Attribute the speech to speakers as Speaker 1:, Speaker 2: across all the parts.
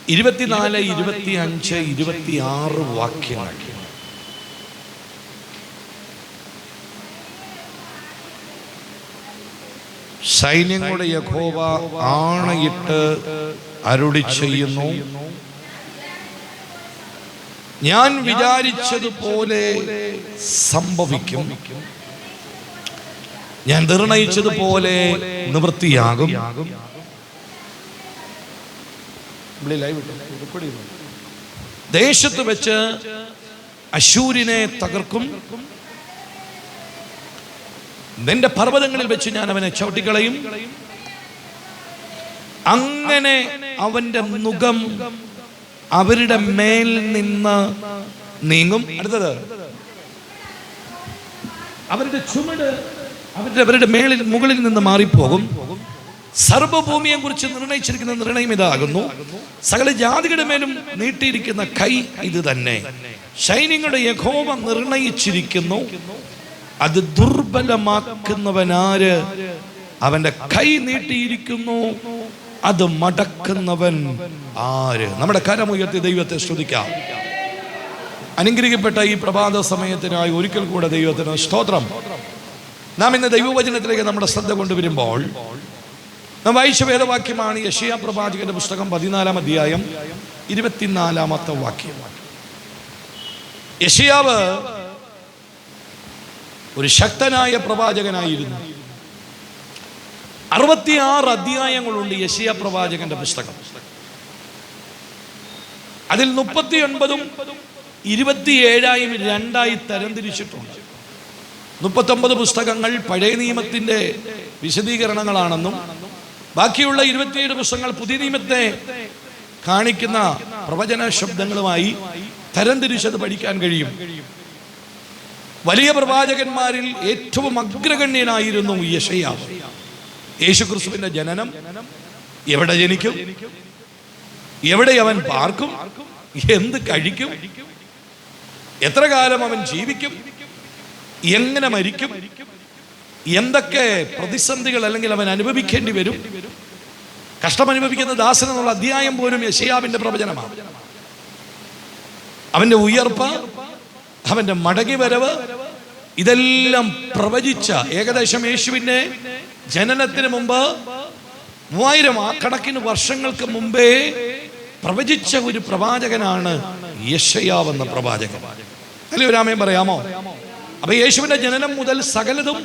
Speaker 1: 24, 25, 26 വാക്യങ്ങൾ. സൈന്യങ്ങളുടെ യഹോവ ആണയിട്ട് അരുളി ചെയ്യുന്നു, ഞാൻ വിചാരിച്ചതുപോലെ സംഭവിക്കും, ഞാൻ നിർണയിച്ചതുപോലെ നിവൃത്തിയാകും. ദേശത്ത് വെച്ച് അശൂരിനെ തകർക്കും, നിന്റെ പർവ്വതങ്ങളിൽ വെച്ച് ഞാൻ അവനെ ചവിട്ടിക്കളയും. അങ്ങനെ അവന്റെ നുകം അവരുടെ മേൽ നിന്ന് നീങ്ങും. അടുത്തത്, അവരുടെ ചുമട് അവരുടെ മുകളിൽ നിന്ന് മാറിപ്പോകും. സർവ്വഭൂമിയെ കുറിച്ച് നിർണയിച്ചിരിക്കുന്ന നിർണയം ഇതാകുന്നു, സകല ജാതികളുടെ മേലും നീട്ടിയിരിക്കുന്ന കൈ ഇത് തന്നെ. സൈന്യങ്ങളുടെ യഹോവ നിർണയിച്ചിരിക്കുന്നു, അത് ദുർബലമാക്കുന്നവനാര്? അവന്റെ കൈ നീട്ടിയിരിക്കുന്നു, അത് മടക്കുന്നവൻ ആര്? നമ്മുടെ കരമുയർത്തി ദൈവത്തെ സ്തുതിക്കാം. അനുഗ്രഹിക്കപ്പെട്ട ഈ പ്രഭാത സമയത്തിനായി ഒരിക്കൽ കൂടെ ദൈവത്തിന് സ്തോത്രം. നാം ഇന്ന് ദൈവവചനത്തിലേക്ക് നമ്മുടെ ശ്രദ്ധ കൊണ്ടുവരുമ്പോൾ നാം വായിച്ച വേദവാക്യമാണ് യെശയ്യാ പ്രവാചകന്റെ പുസ്തകം 14-ാം അധ്യായം 24-ാമത്തെ വാക്യം. യെശയ്യാവ് ഒരു ശക്തനായ പ്രവാചകനായിരുന്നു. 66 അധ്യായങ്ങളുണ്ട് യെശയ്യാ പ്രവാചകന്റെ പുസ്തകം. അതിൽ 39-ഉം 27-ആയും 2ആയി തരംതിരിച്ചിട്ടുണ്ട്. 39 പുസ്തകങ്ങൾ പഴയ നിയമത്തിന്റെ വിശദീകരണങ്ങളാണെന്നും ബാക്കിയുള്ള 27 പുസ്തകങ്ങൾ പുതിയ നിയമത്തെ കാണിക്കുന്ന പ്രവചന ശബ്ദങ്ങളുമായി തരംതിരിച്ചത് പഠിക്കാൻ കഴിയും. വലിയ പ്രവാചകന്മാരിൽ ഏറ്റവും അഗ്രഗണ്യനായിരുന്നു യെശയ്യാവ്. യേശുക്രിസ്തുവിന്റെ ജനനം, എവിടെ ജനിക്കും, എവിടെ അവൻ പാർക്കും, എന്ത് കഴിക്കും, എത്ര കാലം അവൻ ജീവിക്കും, എങ്ങനെ മരിക്കും, എന്തൊക്കെ പ്രതിസന്ധികൾ അല്ലെങ്കിൽ അവൻ അനുഭവിക്കേണ്ടി വരും, കഷ്ടമനുഭവിക്കുന്ന ദാസൻ എന്നുള്ള അധ്യായം പോലും യെശയ്യാവിന്റെ പ്രവചനമാണ്. അവന്റെ ഉയർപ്പ്, അവന്റെ മടങ്ങിവരവ്, ഇതെല്ലാം പ്രവചിച്ച, ഏകദേശം യേശുവിന്റെ ജനനത്തിന് മുമ്പ് 3000 കണക്കിന് വർഷങ്ങൾക്ക് മുമ്പേ പ്രവചിച്ച ഒരു പ്രവാചകനാണ് യെശയ്യാവ് എന്ന പ്രവാചകൻ. അല്ലേ, ഒരു ആമേൻ പറയാമോ? അപ്പൊ യേശുവിന്റെ ജനനം മുതൽ സകലതും,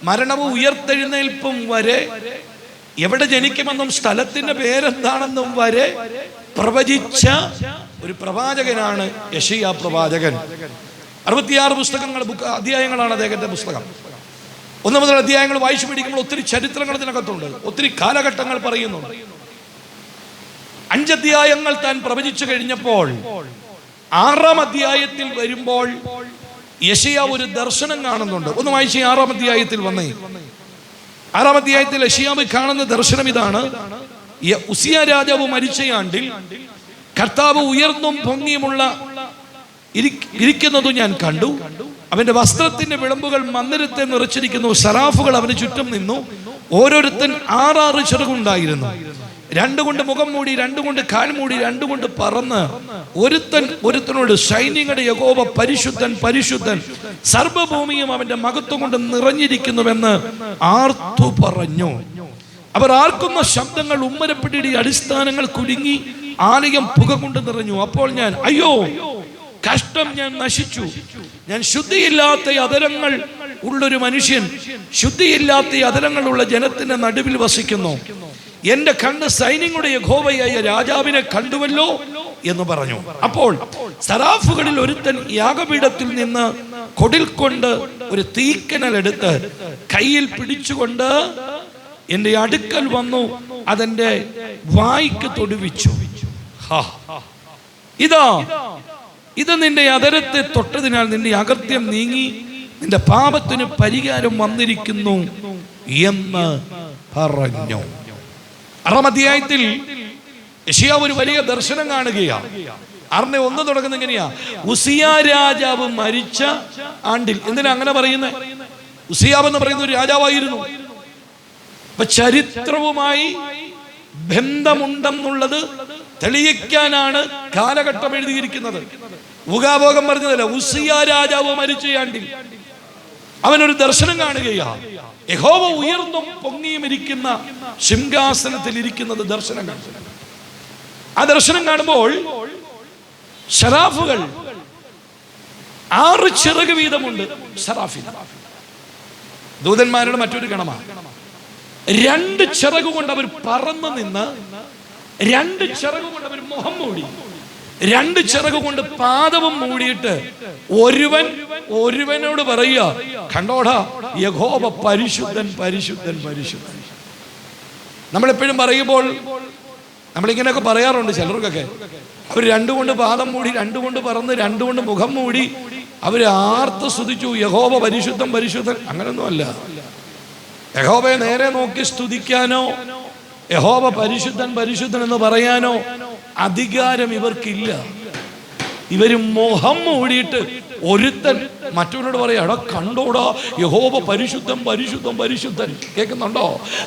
Speaker 1: മരണവും ഉയർത്തെഴുന്നേൽപ്പും വരെ, എവിടെ ജനിക്കുമെന്നും സ്ഥലത്തിന്റെ പേരെന്താണെന്നും വരെ പ്രവചിച്ച ഒരു പ്രവാചകനാണ് യെശയ്യാ പ്രവാചകൻ. 66 പുസ്തകങ്ങൾ, അധ്യായങ്ങളാണ് അദ്ദേഹത്തിന്റെ പുസ്തകം. 1 മുതൽ അധ്യായങ്ങൾ വായിച്ചു പിടിക്കുമ്പോൾ ഒത്തിരി ചരിത്രങ്ങൾ ഇതിനകത്തുണ്ട്, ഒത്തിരി കാലഘട്ടങ്ങൾ പറയുന്നുണ്ട്. 5 അധ്യായങ്ങൾ താൻ പ്രവചിച്ചു കഴിഞ്ഞപ്പോൾ 6-ാം അധ്യായത്തിൽ വരുമ്പോൾ യെശയ്യാ ഒരു ദർശനം കാണുന്നുണ്ട്. ഒന്ന് വായിച്ച് 6-ാം അധ്യായത്തിൽ വന്നേ. 6-ാം അധ്യായത്തിൽ യെശയ്യാവ് കാണുന്ന ദർശനം ഇതാണ്: ഉസിയ രാജാവ് മരിച്ചയാണ്ടിൽ കർത്താവ് ഉയർന്നും പൊങ്ങിയുമുള്ള ഇരിക്കുന്നതും ഞാൻ കണ്ടു. അവന്റെ വസ്ത്രത്തിന്റെ വിളമ്പുകൾ മന്ദിരത്തെ നിറച്ചിരിക്കുന്നു. സറാഫുകൾ അവന് ചുറ്റും നിന്നു. ഓരോരുത്തൻ 6 ചിറകുണ്ടായിരുന്നു. 2 കൊണ്ട് മുഖം മൂടി, 2 കൊണ്ട് കാൽ മൂടി, 2 കൊണ്ട് പറന്ന് ഒരുത്തനോട്, സൈന്യങ്ങളുടെ യഹോവ പരിശുദ്ധൻ പരിശുദ്ധൻ, സർവ്വഭൂമിയും അവന്റെ മഹത്വം കൊണ്ട് നിറഞ്ഞിരിക്കുന്നുവെന്ന് ആർത്തു പറഞ്ഞു. അവർ ആർക്കുന്ന ശബ്ദങ്ങൾ, ഉമ്മരപ്പിടിയുടെ അടിസ്ഥാനങ്ങൾ കുലുങ്ങി, ആലയം പുക കൊണ്ട് നിറഞ്ഞു. അപ്പോൾ ഞാൻ, അയ്യോ കഷ്ടം, ഞാൻ നശിച്ചു, ഞാൻ ശുദ്ധിയില്ലാത്ത അധരങ്ങൾ ഉള്ളൊരു മനുഷ്യൻ, ശുദ്ധിയില്ലാത്ത അധരങ്ങളുള്ള ജനത്തിന്റെ നടുവിൽ വസിക്കുന്നു. എന്റെ കണ്ണ് സൈന്യങ്ങളുടെ യഹോവയായ രാജാവിനെ കണ്ടുവല്ലോ എന്ന് പറഞ്ഞു. അപ്പോൾ സറാഫുകളിൽ ഒരുത്തൻ യാഗപീഠത്തിൽ നിന്ന് കൊടിൽ കൊണ്ട് ഒരു തീക്കനൽ എടുത്ത് കയ്യിൽ പിടിച്ചുകൊണ്ട് എന്റെ അടുക്കൽ വന്നു, അതെന്റെ വായ്ക്ക് തൊടുവിച്ചു. ഇത് നിന്റെ അധരത്തെ തൊട്ടതിനാൽ നിന്റെ അകൃത്യം നീങ്ങി, നിന്റെ പാപത്തിന് പരിഹാരം വന്നിരിക്കുന്നു എന്ന് പറഞ്ഞു. 6-ാം അധ്യായത്തിൽ യെശയ്യാവ് ഒരു വലിയ ദർശനം കാണുകയാണ്. 6:1 തുടങ്ങുന്നത് എങ്ങനെയാ? ഉസിയ രാജാവ് മരിച്ച ആണ്ടിൽ. എന്തിനാ അങ്ങനെ പറയുന്നത്? ഉസിയാവ് എന്ന് പറയുന്ന ഒരു രാജാവായിരുന്നു. അപ്പൊ ചരിത്രവുമായി ബന്ധമുണ്ടെന്നുള്ളത് തെളിയിക്കാനാണ് കാലഘട്ടം എഴുതിയിരിക്കുന്നത്. ഊഹാഭോഗം പറഞ്ഞതല്ല. ഉസിയ രാജാവ് മരിച്ച ആണ്ടിൽ അവനൊരു ദർശനം കാണുകയാ. യഹോവ ഉയർന്നും പൊങ്ങിയും ഇരിക്കുന്ന സിംഹാസനത്തിൽ ഇരിക്കുന്നത് ദർശനം കാണും. ആ ദർശനം കാണുമ്പോൾ ശറാഫുകൾ 6 ചിറക് വീതമുണ്ട്. ശറാഫിൽ ദൂതന്മാരുടെ മറ്റൊരു ഗണമാണ്. 2 ചിറക് കൊണ്ട് അവർ പറന്നു നിന്ന്, 2 ചിറക് കൊണ്ട് അവർ മുഖം മൂടി, 2 ചിറക് കൊണ്ട് പാദവും മൂടിയിട്ട് ഒരുവനോട് പറയുക, കണ്ടോടാ യഹോവ പരിശുദ്ധൻ പരിശുദ്ധൻ പരിശുദ്ധൻ. നമ്മളെപ്പോഴും പറയുമ്പോൾ നമ്മളിങ്ങനെയൊക്കെ പറയാറുണ്ട്. ചിലർക്കൊക്കെ അവർ 2 കൊണ്ട് പാദം മൂടി, 2 കൊണ്ട് പറന്ന്, 2 കൊണ്ട് മുഖം മൂടി അവർ ആർത്ത് സ്തുതിച്ചു, യഹോവ പരിശുദ്ധൻ പരിശുദ്ധൻ. അങ്ങനൊന്നും അല്ല. യഹോവയെ നേരെ നോക്കി സ്തുതിക്കാനോ യഹോവ പരിശുദ്ധൻ പരിശുദ്ധൻ എന്ന് പറയാനോ അധികാരം ഇവർക്കില്ല. ഇവര് മുഖം മൂടിയിട്ട് ഒരുത്തൻ മറ്റവനോട് പറയാ, എടാ കണ്ടോടാ യഹോവ പരിശുദ്ധൻ പരിശുദ്ധൻ പരിശുദ്ധൻ. കേൾക്കുന്നുണ്ടോ?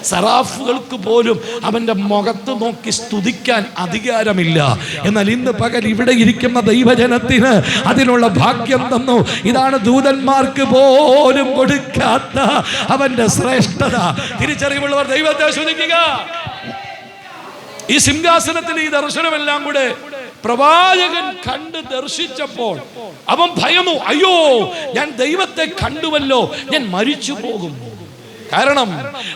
Speaker 1: സറാഫുകൾക്ക് പോലും അവന്റെ മുഖത്ത് നോക്കി സ്തുതിക്കാൻ അധികാരമില്ല. എന്നാൽ ഇന്ന് പകൽ ഇവിടെ ഇരിക്കുന്ന ദൈവജനത്തിന് അതിനുള്ള ഭാഗ്യം തന്നു. ഇതാണ് ദൂതന്മാർക്ക് പോലും കൊടുക്കാത്ത അവന്റെ ശ്രേഷ്ഠത. തിരിച്ചറിവുള്ളവർ ദൈവത്തെ സ്തുതിക്കുക. ഈ സിംഹാസനത്തിൽ ഈ ദർശനമെല്ലാം കൂടെ പ്രവാചകൻ കണ്ട് ദർശിച്ചപ്പോൾ അവൻ ഭയന്നു. അയ്യോ, ഞാൻ ദൈവത്തെ കണ്ടുവല്ലോ, ഞാൻ മരിച്ചു പോകും. കാരണം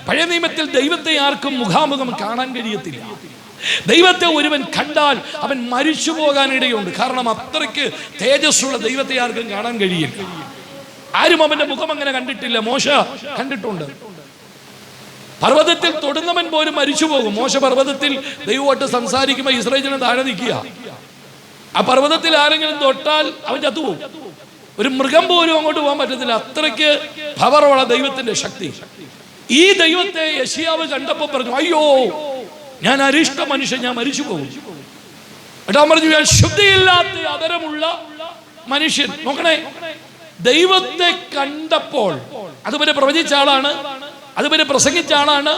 Speaker 1: പഴയ നിയമത്തിൽ ദൈവത്തെ ആർക്കും മുഖാമുഖം കാണാൻ കഴിയത്തില്ല. ദൈവത്തെ ഒരുവൻ കണ്ടാൽ അവൻ മരിച്ചു പോകാനിടയുണ്ട്. കാരണം അത്രയ്ക്ക് തേജസ്സുള്ള ദൈവത്തെ ആർക്കും കാണാൻ കഴിയില്ല. ആരും അവന്റെ മുഖം അങ്ങനെ കണ്ടിട്ടില്ല. മോശ കണ്ടിട്ടുണ്ട്. പർവ്വതത്തിൽ തൊടുന്നവൻ പോലും മരിച്ചു പോകും. മോശ പർവ്വതത്തിൽ ദൈവമായിട്ട് സംസാരിക്കുമ്പോൾ ഇസ്രായേലിനെ താഴെ നിൽക്കുക. ആ പർവ്വതത്തിൽ ആരെങ്കിലും തൊട്ടാൽ അവൻ ചത്തുപോകും. ഒരു മൃഗം പോലും അങ്ങോട്ട് പോകാൻ പറ്റത്തില്ല. അത്രയ്ക്ക് പവറുള്ള ദൈവത്തിന്റെ ശക്തി. ഈ ദൈവത്തെ യെശയ്യാവ് കണ്ടപ്പോൾ പറഞ്ഞു, അയ്യോ ഞാൻ അരിഷ്ട മനുഷ്യൻ, ഞാൻ മരിച്ചു പോകും. എന്നിട്ട് പറഞ്ഞു, ഞാൻ ശുദ്ധിയില്ലാത്ത അതരമുള്ള മനുഷ്യൻ. നോക്കണേ, ദൈവത്തെ കണ്ടപ്പോൾ അതുവരെ പ്രവചിച്ച ആളാണ്, അതുവരെ പ്രസംഗിച്ച ആളാണ്.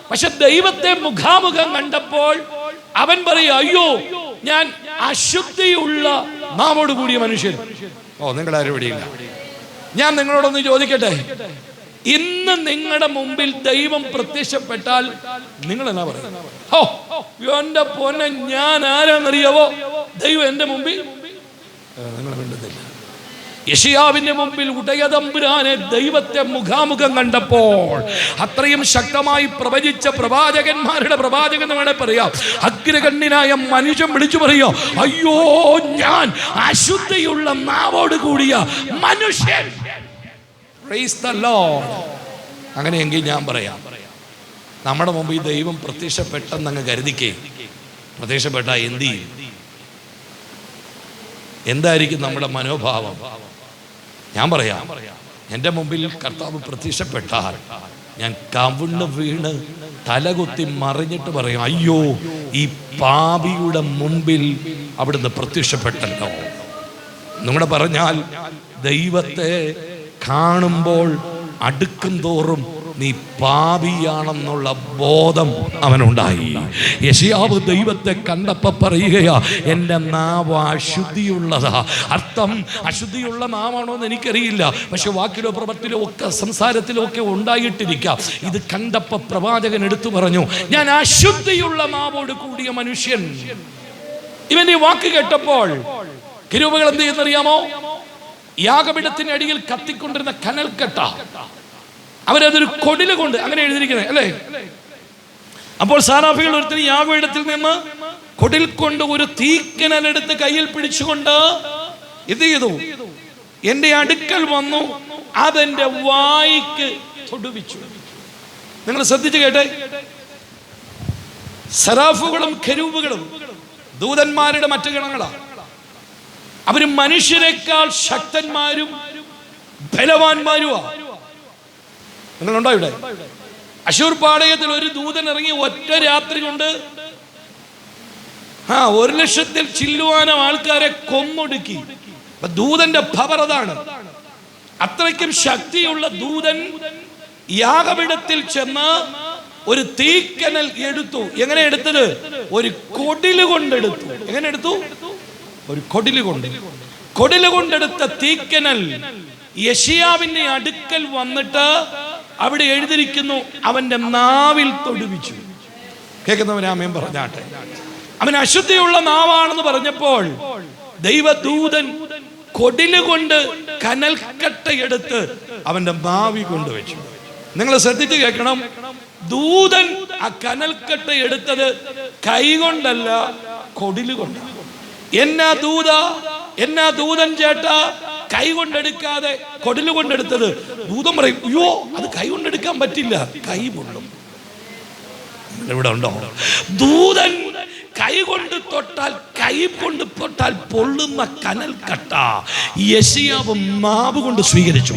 Speaker 1: പക്ഷെ ദൈവത്തെ മുഖാമുഖം കണ്ടപ്പോൾ അവൻ പറയുക, അയ്യോ ഞാൻ അശുദ്ധിയുള്ള നാമോട് കൂടിയ മനുഷ്യൻ. ഓ, നിങ്ങളാരും ഇവിടെയില്ല. ഞാൻ നിങ്ങളോടൊന്ന് ചോദിക്കട്ടെ, ഇന്ന് നിങ്ങളുടെ മുമ്പിൽ ദൈവം പ്രത്യക്ഷപ്പെട്ടാൽ നിങ്ങൾ എന്നാ പറയും? ഓ എന്റെ പൊന്നെ, ഞാൻ ആരാന്നറിയാവോ? ദൈവം എന്റെ മുമ്പിൽ. നിങ്ങൾ മിണ്ടുന്നില്ല. യെശയ്യാവിന്റെ മുമ്പിൽ ഉടയതമ്പുരാനെ ദൈവത്തെ മുഖാമുഖം കണ്ടപ്പോൾ അത്രയും ശക്തമായി പ്രവചിച്ച പ്രവാചകന്മാരുടെ പ്രവാചകൻ വേണേ പറയാം, അഗ്രഗണ്യനായ മനുഷ്യൻ വിളിച്ചു പറയോ, അയ്യോ ഞാൻ അശുദ്ധിയുള്ള നാവോട് കൂടിയ മനുഷ്യൻ. Price the Lord. അങ്ങനെയെങ്കിൽ ഞാൻ പറയാം, നമ്മുടെ മുമ്പിൽ ദൈവം പ്രത്യക്ഷപ്പെട്ടെന്ന് അങ്ങ് കരുതിക്കേ. പ്രത്യക്ഷപ്പെട്ട എന്ത് ചെയ്യും? എന്തായിരിക്കും നമ്മുടെ മനോഭാവം? ഞാൻ പറയാം, എൻ്റെ മുമ്പിൽ കർത്താവ് പ്രത്യക്ഷപ്പെട്ടാൽ ഞാൻ കവിണ്ണ് വീണ് തലകുത്തി മറിഞ്ഞിട്ട് പറയും, അയ്യോ ഈ പാപിയുടെ മുമ്പിൽ അവിടുന്ന് പ്രത്യക്ഷപ്പെട്ടല്ലോ. നിങ്ങളുടെ പറഞ്ഞാൽ ദൈവത്തെ കാണുമ്പോൾ അടുക്കും തോറും നീ പാപിയാണെന്നുള്ള ബോധം അവനുണ്ടായി. യെശയ്യാവ് ദൈവത്തെ കണ്ടപ്പോ പറയുകയാ, എൻ്റെ നാവ് അശുദ്ധിയുള്ളതാ. അർത്ഥം അശുദ്ധിയുള്ള നാവാണോ എന്ന് എനിക്കറിയില്ല, പക്ഷെ വാക്കിലോ പ്രവൃത്തിയിലോ ഒക്കെ സംസാരത്തിലോ ഒക്കെ ഉണ്ടായിട്ടിരിക്കാം. ഇത് കണ്ടപ്പോ പ്രവാചകൻ എടുത്തു പറഞ്ഞു, ഞാൻ അശുദ്ധിയുള്ള നാവോട് കൂടിയ മനുഷ്യൻ. ഇവന്റെ വാക്ക് കേട്ടപ്പോൾ കിരൂബുകൾ എന്ത് ചെയ്യുന്നറിയാമോ? യാഗപീഠത്തിനടിയിൽ കത്തിക്കൊണ്ടിരുന്ന കനൽക്കട്ട അവരതൊരു കൊടില് കൊണ്ട് അങ്ങനെ എഴുതിയിരിക്കുന്നത് അല്ലേ? അപ്പോൾ സാറാഫികൾ ഒരുത്തിന് യാഗപീഠത്തിൽ നിന്ന് കൊടിൽ കൊണ്ട് ഒരു തീക്കനലെടുത്ത് കയ്യിൽ പിടിച്ചുകൊണ്ട് ഇത് ചെയ്തു, എന്റെ അടുക്കൽ വന്നു, അതെന്റെ വായിക്ക് തൊടുവിച്ചു. നിങ്ങൾ ശ്രദ്ധിച്ചു കേട്ടെ, സറാഫുകളും കെരൂബുകളും ദൂതന്മാരുടെ മറ്റു ഗണങ്ങളാണ്. അവര് മനുഷ്യരെക്കാൾ ശക്തന്മാരും ബലവാന്മാരുമാ. നിങ്ങളുണ്ടോ ഇവിടെ? അശൂർ പാളയത്തിൽ ഒരു ദൂതൻ ഇറങ്ങി ഒറ്റ രാത്രി കൊണ്ട് 1,00,000 ചില്ലുവാനം ആൾക്കാരെ കൊന്നൊടുക്കി. ദൂതന്റെ പവർ അതാണ്. അത്രയ്ക്കും ശക്തിയുള്ള ദൂതൻ യാഗപീഠത്തിൽ ചെന്ന് ഒരു തീക്കനൽ എടുത്തു. എങ്ങനെ എടുത്തത്? ഒരു കൊടില് കൊണ്ടെടുത്തു. എങ്ങനെ എടുത്തു? ഒരു കൊടില് കൊണ്ടെടുത്ത തീക്കനൽ യെശയ്യാവിന്റെ അടുക്കൽ വന്നിട്ട് അവിടെ എഴുതിയിരിക്കുന്നു, അവന്റെ നാവിൽ തൊടുവിച്ചു. കേൾക്കുന്നവൻ ആമേൻ പറഞ്ഞാട്ടെ. അവൻ അശുദ്ധിയുള്ള നാവാണെന്ന് പറഞ്ഞപ്പോൾ ദൈവദൂതൻ കൊടില് കൊണ്ട് കനൽക്കട്ടയെടുത്ത് അവന്റെ നാവി കൊണ്ടുവച്ചു. നിങ്ങൾ ശ്രദ്ധിച്ച് കേൾക്കണം. ദൂതൻ ആ കനൽക്കട്ട എടുത്തത് കൈകൊണ്ടല്ല, കൊടില് കൊണ്ട്. എന്നാ ദൂതൻ ചേട്ടാ കൈ കൊണ്ടെടുക്കാതെ കൊടില് കൊണ്ടെടുത്തത്? ദൂതൻ പറയും, അയ്യോ അത് കൈ കൊണ്ടെടുക്കാൻ പറ്റില്ല, കൈ പൊള്ളും. ഇവിടെ ഉണ്ടോ? ദൂതൻ കൈ കൊണ്ട് തൊട്ടാൽ പൊള്ളുന്ന കനൽക്കട്ട യെശയ്യാവ് നാവ് കൊണ്ട് സ്വീകരിച്ചു.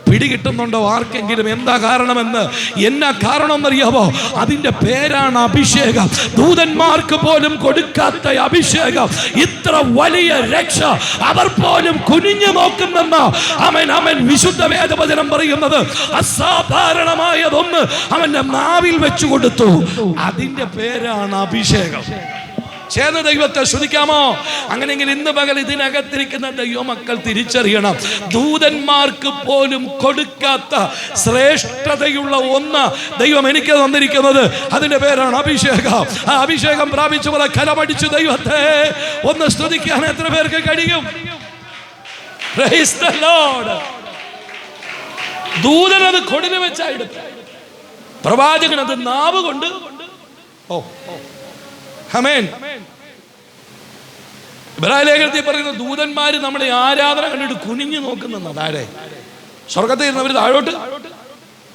Speaker 1: പിടികിട്ടുന്നുണ്ടോ ആർക്കെങ്കിലും എന്താ കാരണമെന്ന്? എന്നാ കാരണം എന്നറിയാമോ? അതിന്റെ പേരാണ് അഭിഷേകം. ദൂതന്മാർക്ക് പോലും കൊടുക്കാത്ത അഭിഷേകം. ഇത്ര വലിയ രക്ഷ അവർ പോലും കുനിഞ്ഞു നോക്കുമെന്ന് അവൻ വിശുദ്ധ വേദവചനം പറയുന്നത്. അസാധാരണമായതൊന്ന് അവന്റെ നാവിൽ വെച്ചു കൊടുത്തു. അതിന്റെ പേരാണ് അഭിഷേകം. ചേർന്ന് ദൈവത്തെ സ്തുതിക്കാമോ? അങ്ങനെയെങ്കിൽ ഇന്ന് പകൽ ഇതിനകത്തിരിക്കുന്ന ദൈവമക്കൾ തിരിച്ചറിയണം, ദൂതന്മാർക്ക് പോലും കൊടുക്കാത്ത ശ്രേഷ്ഠതയുള്ള ഒന്ന് ദൈവം എനിക്ക് തന്നിരിക്കുന്നത്. അതിന്റെ പേരാണ് അഭിഷേകം. ആ അഭിഷേകം പ്രാപിച്ചു പോലെ കരമടിച്ചു ദൈവത്തെ ഒന്ന് സ്തുതിക്കാൻ എത്ര പേർക്ക് കഴിയും? Praise the Lord. ദൂതൻ അത് കൊടില് വെച്ചായെടുത്തു, പ്രവാചകൻ അത് നാവ് കൊണ്ട്. ആമേൻ. ഇബ്രായ ലേഖനത്തിൽ പറയുന്ന ദൂതന്മാര് നമ്മളെ ആരാധന കണ്ടിട്ട് കുനിഞ്ഞു നോക്കുന്ന താഴെ സ്വർഗത്തിൽ ഇരുന്നവർ താഴോട്ട്.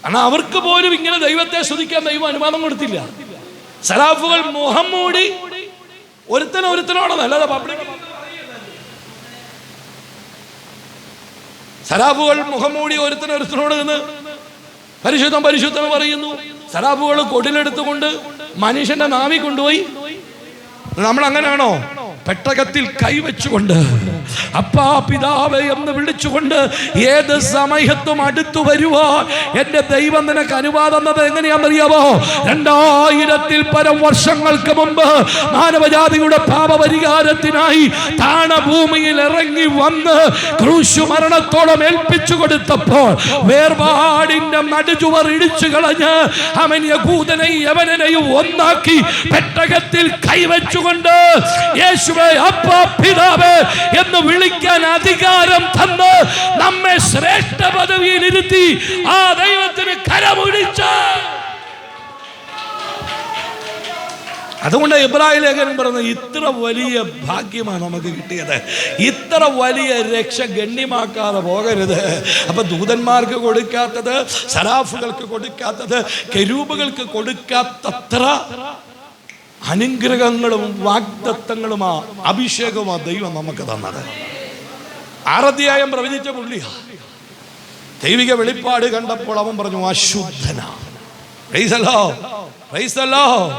Speaker 1: കാരണം അവർക്ക് പോലും ഇങ്ങനെ ദൈവത്തെ സ്തുതിക്കാൻ ദൈവം അനുവാദം കൊടുത്തില്ല. സറാഫുകൾ മുഖം മൂടി ഒരുത്തനോട് നല്ലതാ പബ്ലിക്. സറാഫുകൾ മുഖം മൂടി ഒരുത്തനോട് നിന്ന് പരിശുദ്ധം പറയുന്നു. സറാഫുകൾ കൊടിലെടുത്തുകൊണ്ട് മനുഷ്യന്റെ നാവി കൊണ്ടുപോയി. നമ്മൾ അങ്ങനെയാണോ? പെട്ടകത്തിൽ കൈവച്ചുകൊണ്ട് അപ്പാ പിതാവേ എന്ന് വിളിച്ചുകൊണ്ട് ഏത് സമയത്തും അടുത്തു വരുവാൻ എന്റെ ദൈവം നിനക്ക് അനുവാദം തന്നത് എങ്ങനെയാണെന്നറിയാമോ? 2000-ൽ പരം വർഷങ്ങൾക്ക് മുമ്പ് മാനവജാതിയുടെ പാപപരിഹാരത്തിനായി താണഭൂമിയിൽ ഇറങ്ങി വന്ന് ക്രൂശു മരണത്തോളം ഏൽപ്പിച്ചു കൊടുത്തപ്പോൾ വേർപാടിന്റെ നടുചുവർ ഇടിച്ചു കളഞ്ഞ് അവൻ യഹൂദനെയും യവനനെയും ഒന്നാക്കി പെട്ടകത്തിൽ കൈവച്ചുകൊണ്ട് യേശുവേ അപ്പാ പിതാവേ എന്ന് വിളിക്കാൻ അധികാരം തന്ന് നമ്മെ ശ്രേഷ്ഠ പദവിയിൽ ഇരുത്തി ആ ദൈവത്തിന് കരമൊഴിച്ച്. അതുകൊണ്ട് ഇബ്രായ ലേഖനം പറയുന്നത് ഇത്ര വലിയ ഭാഗ്യമാണ് നമുക്ക് കിട്ടിയത്. ഇത്ര വലിയ രക്ഷ ഗണ്യമാക്കാതെ പോകരുത്. അപ്പൊ ദൂതന്മാർക്ക് കൊടുക്കാത്തത്, സറാഫുകൾക്ക് കൊടുക്കാത്തത്, കെരൂബുകൾക്ക് കൊടുക്കാത്തത്ര അനുഗ്രഹങ്ങളും വാഗ്ദത്തങ്ങളുമാ അഭിഷേകമാ ദൈവം നമുക്ക് തന്നത്. 6 അധ്യായം പ്രവചിച്ച പുള്ളിയാ. ദൈവിക വെളിപ്പാട് കണ്ടപ്പോൾ അവൻ പറഞ്ഞു അശുദ്ധനാ. Praise the lord, praise the lord.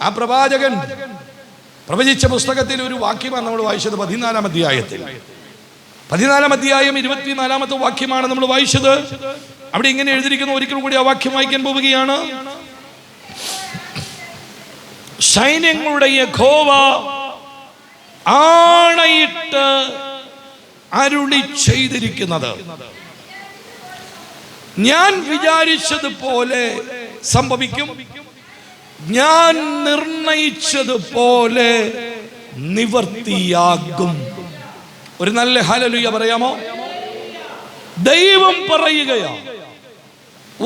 Speaker 1: ആ പ്രവാചകൻ പ്രവചിച്ച പുസ്തകത്തിൽ ഒരു വാക്യമാണ് നമ്മൾ വായിച്ചത്. 14-ാം അധ്യായത്തിൽ 14-ാം അധ്യായം 24-ാമത്തെ വാക്യമാണ് നമ്മൾ വായിച്ചത്. അവിടെ ഇങ്ങനെ എഴുതിയിരിക്കുന്നു. ഒരിക്കൽ കൂടി ആ വാക്യം വായിക്കാൻ പോവുകയാണ്. സൈന്യങ്ങളുടെ യഹോവ ആണയിട്ട് അരുളി ചെയ്തിരിക്കുന്നത്, ഞാൻ വിചാരിച്ചതുപോലെ സംഭവിക്കും, ഞാൻ നിർണയിച്ചതുപോലെ നിവർത്തിയാകും. ഒരു നല്ല ഹല്ലേലൂയ പറയാമോ? ദൈവം പറയുകയാ,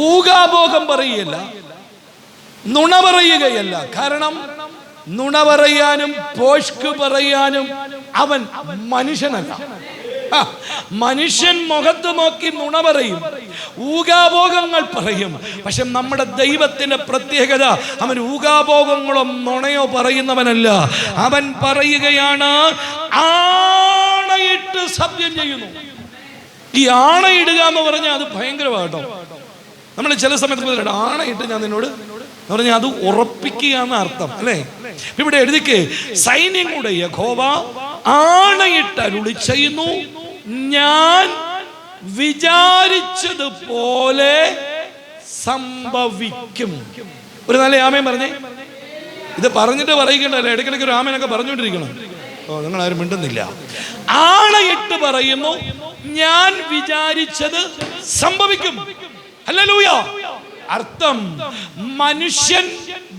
Speaker 1: ഊഹാഭോഗം പറയുകയല്ല, നുണ പറയുകയല്ല. കാരണം നുണ പറയാനും പോഷ്ക് പറയാനും അവൻ മനുഷ്യനല്ല. മനുഷ്യൻ മുഖത്ത് നോക്കി നുണ പറയും, ഊഹാഭോഗങ്ങൾ പറയും. പക്ഷെ നമ്മുടെ ദൈവത്തിന്റെ പ്രത്യേകത, അവൻ ഊഹാഭോഗങ്ങളോ നുണയോ പറയുന്നവനല്ല. അവൻ പറയുകയാണ്, ആണയിട്ട് സത്യം ചെയ്യുന്നു. ഈ ആണയിടുക എന്ന് പറഞ്ഞാൽ അത് ഭയങ്കരമാട്ടോ. നമ്മൾ ചില സമയത്ത് ആണയിട്ട് ഞാൻ നിന്നോട് എന്ന് പറഞ്ഞാൽ അത് ഉറപ്പിക്കുക എന്ന അർത്ഥം അല്ലേ? ഇവിടെ എഴുതിക്ക്, സൈന്യങ്ങളുടെ യഹോവ ആണയിട്ട് അരുളി ചെയ്യുന്നു, ഞാൻ വിചാരിച്ചതുപോലെ സംഭവിക്കും. ഒരു നല്ല ആമേൻ പറഞ്ഞേ. ഇത് പറഞ്ഞിട്ട് പറയിക്കണ്ടല്ലോ, ഇടയ്ക്കിടയ്ക്ക് ഒരു ആമേനൊക്കെ പറഞ്ഞുകൊണ്ടിരിക്കണം. നിങ്ങൾ ആരും മിണ്ടുന്നില്ല. ആണയിട്ട് പറയുന്നു, ഞാൻ വിചാരിച്ചത് സംഭവിക്കും. ഹല്ലേലൂയ. അർത്ഥം, മനുഷ്യൻ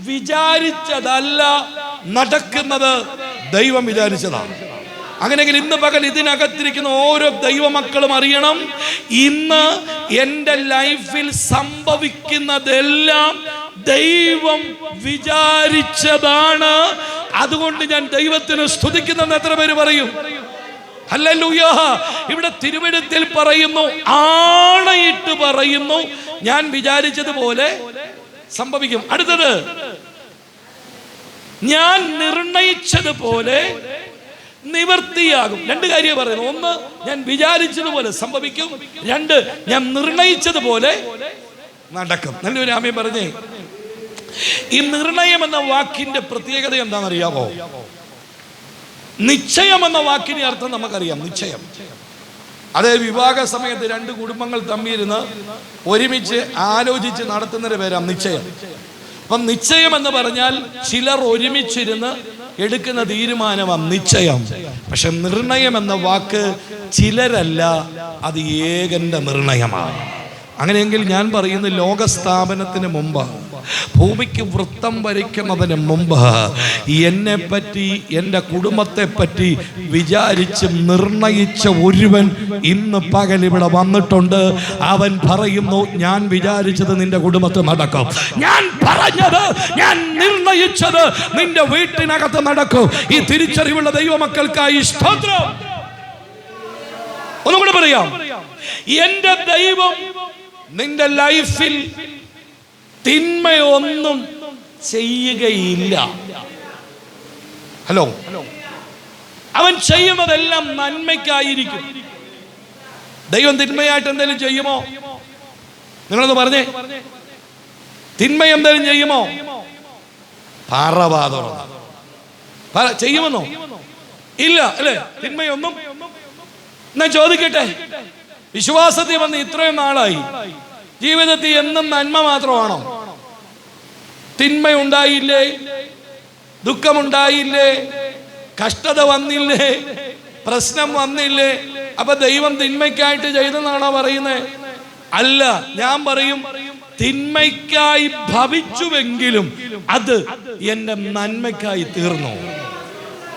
Speaker 1: വിചാരിച്ചതല്ല നടക്കുന്നത്, ദൈവം വിചാരിച്ചതാണ്. അങ്ങനെയെങ്കിൽ ഇന്ന് പകൽ ഇതിനകത്തിരിക്കുന്ന ഓരോ ദൈവമക്കളും അറിയണം, ഇന്ന് എൻ്റെ ലൈഫിൽ സംഭവിക്കുന്നതെല്ലാം ദൈവം വിചാരിച്ചതാണ്. അതുകൊണ്ട് ഞാൻ ദൈവത്തിന് സ്തുതിക്കുന്നെന്ന് എത്ര പേര് പറയും? ഹല്ലേലൂയ. ഇവിടെ തിരുവെഴുത്തിൽ പറയുന്നു, ആണയിട്ട് പറയുന്നു, ഞാൻ വിചാരിച്ചതുപോലെ സംഭവിക്കും. അടുത്തത്, ഞാൻ നിർണയിച്ചതുപോലെ നിവർത്തിയാകും. രണ്ട് കാര്യം പറയുന്നു. ഒന്ന്, ഞാൻ വിചാരിച്ചതുപോലെ സംഭവിക്കും. രണ്ട്, ഞാൻ നിർണയിച്ചതുപോലെ നടക്കും. നല്ലൊരു ആമേൻ പറഞ്ഞേ. ഈ നിർണയം എന്ന വാക്കിന്റെ പ്രത്യേകത എന്താണെന്നറിയാമോ? നിശ്ചയം എന്ന വാക്കിന്റെ അർത്ഥം നമുക്കറിയാം. നിശ്ചയം, അതേ വിവാഹ സമയത്ത് രണ്ട് കുടുംബങ്ങൾ തമ്മിലിരുന്ന് ഒരുമിച്ച് ആലോചിച്ച് നടത്തുന്നൊരു പേരാണ് നിശ്ചയം. അപ്പം നിശ്ചയം എന്ന് പറഞ്ഞാൽ ചിലർ ഒരുമിച്ചിരുന്ന് എടുക്കുന്ന തീരുമാനമാണ് നിശ്ചയം. പക്ഷെ നിർണയം എന്ന വാക്ക് ചിലരല്ല, അത് ഏകന്റെ നിർണയമാണ്. അങ്ങനെയെങ്കിൽ ഞാൻ പറയുന്നു, ലോകസ്ഥാപനത്തിന് മുമ്പ്, ഭൂമിക്ക് വൃത്തം വരയ്ക്കുന്നതിന് മുമ്പ് എന്നെപ്പറ്റി, എൻ്റെ കുടുംബത്തെപ്പറ്റി വിചാരിച്ച് നിർണയിച്ച ഒരുവൻ ഇന്ന് പകൽ ഇവിടെ വന്നിട്ടുണ്ട്. അവൻ പറയുന്നു, ഞാൻ വിചാരിച്ചത് നിന്റെ കുടുംബത്തിൽ നടക്കും. ഞാൻ പറഞ്ഞത്, ഞാൻ നിർണയിച്ചത് നിന്റെ വീട്ടിനകത്ത് നടക്കും. ഈ തിരിച്ചറിവുള്ള ദൈവമക്കൾക്കായി സ്തോത്രം. ഒന്നും കൂടെ പറയാം, എൻ്റെ ദൈവം നിന്റെ ലൈഫിൽ തിന്മയൊന്നും ചെയ്യുകയില്ല. ഹലോ, അവൻ ചെയ്യുന്നതെല്ലാം നന്മയ്ക്കായിരിക്കും. ദൈവം തിന്മയായിട്ട് എന്തെങ്കിലും ചെയ്യുമോ? നിങ്ങളൊന്ന് പറഞ്ഞേ, തിന്മ എന്തെങ്കിലും ചെയ്യുമോ? പാറവാദം ചെയ്യുമെന്നോ? ഇല്ല അല്ലേ? തിന്മയൊന്നും. എന്നാ ചോദിക്കട്ടെ, വിശ്വാസത്തിൽ വന്ന് ഇത്രയും നാളായി, ജീവിതത്തിൽ എന്നും നന്മ മാത്രമാണോ? തിന്മയുണ്ടായില്ലേ? ദുഃഖമുണ്ടായില്ലേ? കഷ്ടത വന്നില്ലേ? പ്രശ്നം വന്നില്ലേ? അപ്പൊ ദൈവം തിന്മയ്ക്കായിട്ട് ചെയ്തെന്നാണോ പറയുന്നത്? അല്ല, ഞാൻ പറയും, തിന്മയ്ക്കായി ഭവിച്ചുവെങ്കിലും അത് എന്റെ നന്മയ്ക്കായി തീർന്നു.